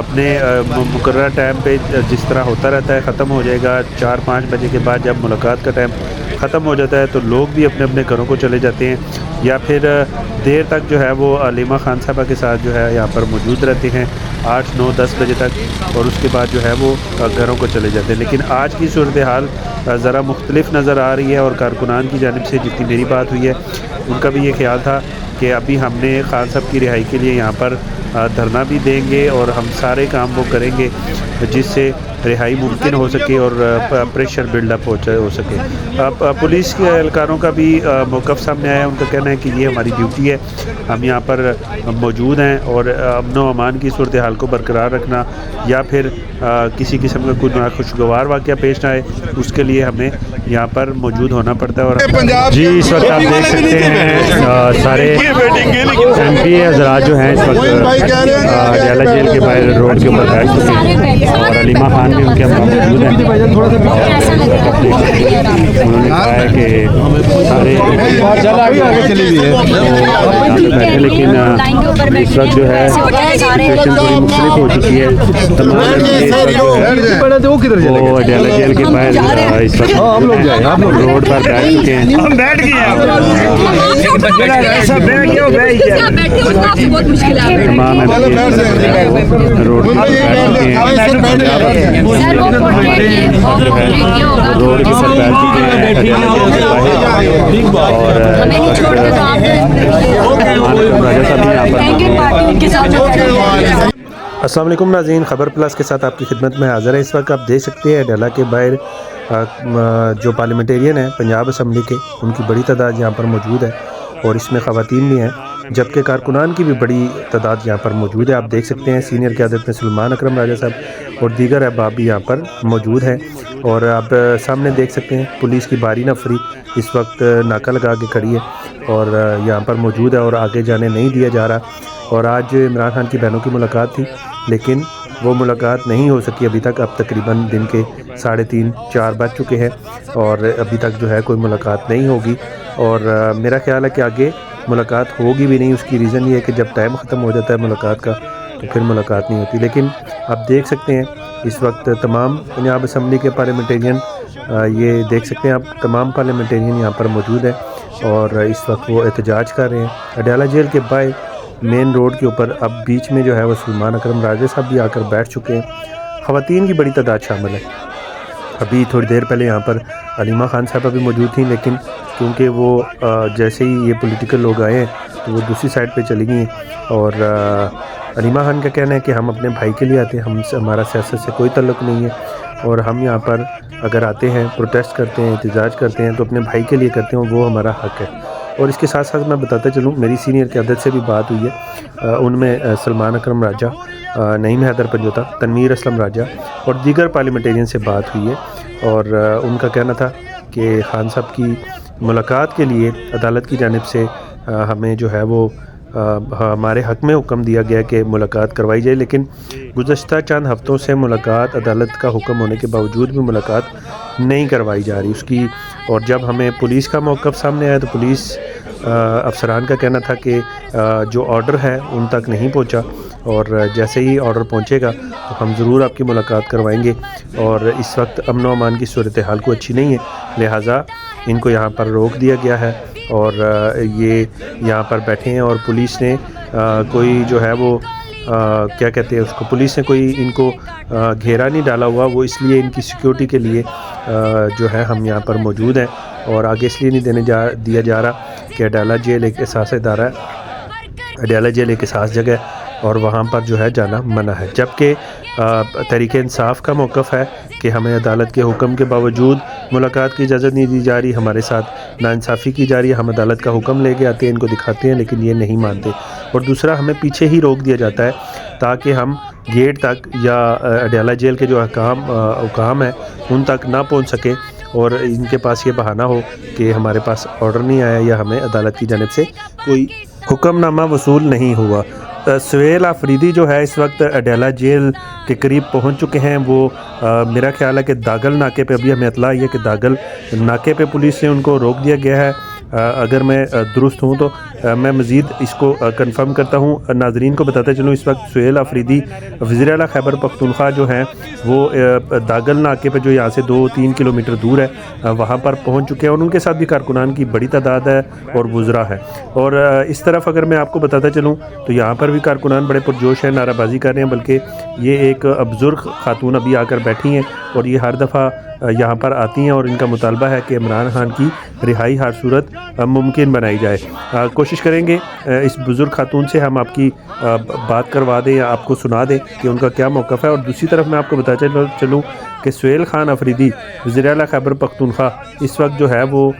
اپنے مقررہ ٹائم پہ جس طرح ہوتا رہتا ہے ختم ہو جائے گا 4-5 بجے کے بعد جب ملاقات کا ٹائم ختم ہو جاتا ہے تو لوگ بھی اپنے اپنے گھروں کو چلے جاتے ہیں یا پھر دیر تک جو ہے وہ علیمہ خان صاحبہ کے ساتھ جو ہے یہاں پر موجود رہتے ہیں 8, 9, 10 بجے تک اور اس کے بعد جو ہے وہ گھروں کو چلے جاتے ہیں. لیکن آج کی صورتحال ذرا مختلف نظر آ رہی ہے اور کارکنان کی جانب سے جتنی میری بات ہوئی ہے ان کا بھی یہ خیال تھا کہ ابھی ہم نے خان صاحب کی رہائی کے لیے یہاں پر دھرنا بھی دیں گے اور ہم سارے کام وہ کریں گے جس سے رہائی ممکن ہو سکے اور پریشر بلڈ اپ ہو سکے. پولیس کے اہلکاروں کا بھی موقف سامنے آیا. ان کا کہنا ہے کہ یہ ہماری ڈیوٹی ہے, ہم یہاں پر موجود ہیں اور امن و امان کی صورتحال کو برقرار رکھنا یا پھر کسی قسم کا کوئی ناخوشگوار واقعہ پیش نہ آئے اس کے لیے ہمیں یہاں پر موجود ہونا پڑتا ہے. اور جی اس وقت آپ دیکھ سکتے ہیں سارے ایم پی حضرات جو ہیں اس وقت اڈیالہ جیل کے باہر روڈ کے اوپر بیٹھ چکے ہیں اور علیمہ خان بھی ان کے ہم موجود ہیں. انہوں نے کہا ہے کہ سارے لیکن اس وقت جو ہے سچویشن تھوڑی مختلف ہو چکی ہے. تمام وہ اڈیالہ جیل کے باہر اس وقت روڈ پر بیٹھ چکے ہیں. تمام روڈ پر بیٹھ چکے ہیں روڈ کے اوپر بیٹھ چکے ہیں اور السلام علیکم ناظرین, خبر پلس کے ساتھ آپ کی خدمت میں حاضر ہے. اس وقت آپ دیکھ سکتے ہیں اڈیالہ کے باہر جو پارلیمنٹیرین ہیں پنجاب اسمبلی کے ان کی بڑی تعداد یہاں پر موجود ہے اور اس میں خواتین بھی ہیں جبکہ کارکنان کی بھی بڑی تعداد یہاں پر موجود ہے. آپ دیکھ سکتے ہیں سینئر قیادت میں سلمان اکرم راجہ صاحب اور دیگر احباب بھی یہاں پر موجود ہیں. اور آپ سامنے دیکھ سکتے ہیں پولیس کی باری نفری اس وقت ناکہ لگا کے کھڑی ہے اور یہاں پر موجود ہے اور آگے جانے نہیں دیا جا رہا. اور آج عمران خان کی بہنوں کی ملاقات تھی لیکن وہ ملاقات نہیں ہو سکی ابھی تک. اب تقریباً دن کے 3:30 4 بج چکے ہیں اور ابھی تک جو ہے کوئی ملاقات نہیں ہوگی اور میرا خیال ہے کہ آگے ملاقات ہوگی بھی نہیں. اس کی ریزن یہ ہے کہ جب ٹائم ختم ہو جاتا ہے ملاقات کا تو پھر ملاقات نہیں ہوتی. لیکن آپ دیکھ سکتے ہیں اس وقت تمام پنجاب اسمبلی کے پارلیمنٹیرین یہ دیکھ سکتے ہیں آپ تمام پارلیمنٹیرین یہاں پر موجود ہیں اور اس وقت وہ احتجاج کر رہے ہیں. اڈیالہ جیل کے باہر مین روڈ کے اوپر اب بیچ میں جو ہے وہ سلمان اکرم راجہ صاحب بھی آ کر بیٹھ چکے ہیں. خواتین کی بڑی تعداد شامل ہے. ابھی تھوڑی دیر پہلے یہاں پر علیمہ خان صاحبہ بھی موجود تھیں لیکن کیونکہ وہ جیسے ہی یہ پولیٹیکل لوگ آئے ہیں تو وہ دوسری سائڈ پہ چلی گئی ہیں. اور علیمہ خان کا کہنا ہے کہ ہم اپنے بھائی کے لیے آتے ہیں, ہمارا سیاست سے کوئی تعلق نہیں ہے اور ہم یہاں پر اگر آتے ہیں پروٹیسٹ کرتے ہیں احتجاج کرتے ہیں تو اپنے بھائی کے لیے کرتے ہیں, وہ ہمارا حق ہے. اور اس کے ساتھ ساتھ میں بتاتا چلوں میری سینئر قیادت سے بھی بات ہوئی ہے. ان میں سلمان اکرم راجہ, نعیم حیدر پنجوتا, تنویر اسلم راجہ اور دیگر پارلیمنٹیرین سے بات ہوئی ہے اور ان کا کہنا تھا کہ خان صاحب کی ملاقات کے لیے عدالت کی جانب سے ہمیں جو ہے وہ ہمارے حق میں حکم دیا گیا کہ ملاقات کروائی جائے. لیکن گزشتہ چند ہفتوں سے ملاقات عدالت کا حکم ہونے کے باوجود بھی ملاقات نہیں کروائی جا رہی اس کی. اور جب ہمیں پولیس کا موقف سامنے آیا تو پولیس افسران کا کہنا تھا کہ جو آرڈر ہے ان تک نہیں پہنچا اور جیسے ہی آرڈر پہنچے گا تو ہم ضرور آپ کی ملاقات کروائیں گے. اور اس وقت امن و امان کی صورتحال کو اچھی نہیں ہے لہٰذا ان کو یہاں پر روک دیا گیا ہے اور یہ یہاں پر بیٹھے ہیں. اور پولیس نے کوئی جو ہے وہ کیا کہتے ہیں اس کو, پولیس نے کوئی ان کو گھیرا نہیں ڈالا ہوا, وہ اس لیے ان کی سیکیورٹی کے لیے جو ہے ہم یہاں پر موجود ہیں. اور آگے اس لیے نہیں دیا جا رہا کہ اڈیالہ جیل ایک احساس ادارہ ہے, اڈیالہ جیل ایک احساس جگہ ہے اور وہاں پر جو ہے جانا منع ہے. جبکہ تحریک انصاف کا موقف ہے کہ ہمیں عدالت کے حکم کے باوجود ملاقات کی اجازت نہیں دی جا رہی, ہمارے ساتھ ناانصافی کی جا رہی ہے. ہم عدالت کا حکم لے کے آتے ہیں, ان کو دکھاتے ہیں لیکن یہ نہیں مانتے. اور دوسرا ہمیں پیچھے ہی روک دیا جاتا ہے تاکہ ہم گیٹ تک یا اڈیالہ جیل کے جو حکام ہیں ان تک نہ پہنچ سکے اور ان کے پاس یہ بہانہ ہو کہ ہمارے پاس آرڈر نہیں آیا یا ہمیں عدالت کی جانب سے کوئی حکم نامہ وصول نہیں ہوا. سہیل آفریدی جو ہے اس وقت اڈیالہ جیل کے قریب پہنچ چکے ہیں. وہ میرا خیال ہے کہ داگل ناکے پہ, ابھی ہمیں اطلاع آئی ہے کہ داگل ناکے پہ پولیس نے ان کو روک دیا گیا ہے. اگر میں درست ہوں تو میں مزید اس کو کنفرم کرتا ہوں، ناظرین کو بتاتا چلوں اس وقت سہیل آفریدی وزیر اعلیٰ خیبر پختونخوا جو ہیں وہ داگل ناکے پہ جو یہاں سے 2-3 کلومیٹر دور ہے وہاں پر پہنچ چکے ہیں، اور ان کے ساتھ بھی کارکنان کی بڑی تعداد ہے اور وزراء ہے۔ اور اس طرف اگر میں آپ کو بتاتا چلوں تو یہاں پر بھی کارکنان بڑے پرجوش ہیں، نعرہ بازی کر رہے ہیں، بلکہ یہ ایک بزرگ خاتون ابھی آ کر بیٹھی ہیں اور یہ ہر دفعہ یہاں پر آتی ہیں اور ان کا مطالبہ ہے کہ عمران خان کی رہائی ہر صورت ممکن بنائی جائے۔ کوشش کریں گے اس بزرگ خاتون سے ہم آپ کی بات کروا دیں یا آپ کو سنا دیں کہ ان کا کیا موقف ہے۔ اور دوسری طرف میں آپ کو بتا چلوں کہ سہیل خان آفریدی وزیر اعلیٰ خیبر پختونخوا اس وقت جو ہے وہ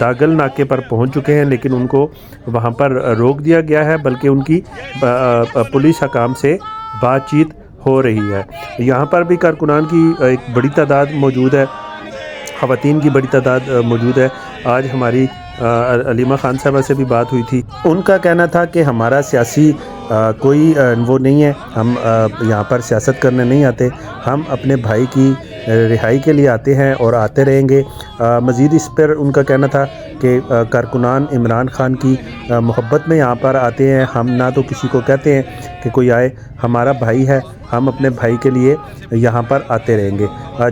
داگل ناکے پر پہنچ چکے ہیں، لیکن ان کو وہاں پر روک دیا گیا ہے، بلکہ ان کی پولیس حکام سے بات چیت ہو رہی ہے۔ یہاں پر بھی کارکنان کی ایک بڑی تعداد موجود ہے، خواتین کی بڑی تعداد موجود ہے۔ آج ہماری علیمہ خان صاحبہ سے بھی بات ہوئی تھی، ان کا کہنا تھا کہ ہمارا سیاسی کوئی وہ نہیں ہے، ہم یہاں پر سیاست کرنے نہیں آتے، ہم اپنے بھائی کی رہائی کے لیے آتے ہیں اور آتے رہیں گے۔ مزید اس پر ان کا کہنا تھا کہ کارکنان عمران خان کی محبت میں یہاں پر آتے ہیں، ہم نہ تو کسی کو کہتے ہیں کہ کوئی آئے، ہمارا بھائی ہے، ہم اپنے بھائی کے لیے یہاں پر آتے رہیں گے۔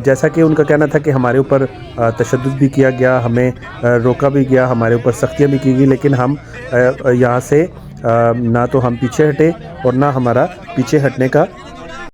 جیسا کہ ان کا کہنا تھا کہ ہمارے اوپر تشدد بھی کیا گیا، ہمیں روکا بھی گیا، ہمارے اوپر سختیاں بھی کی گئی، لیکن ہم یہاں سے نہ تو ہم پیچھے ہٹے اور نہ ہمارا پیچھے ہٹنے کا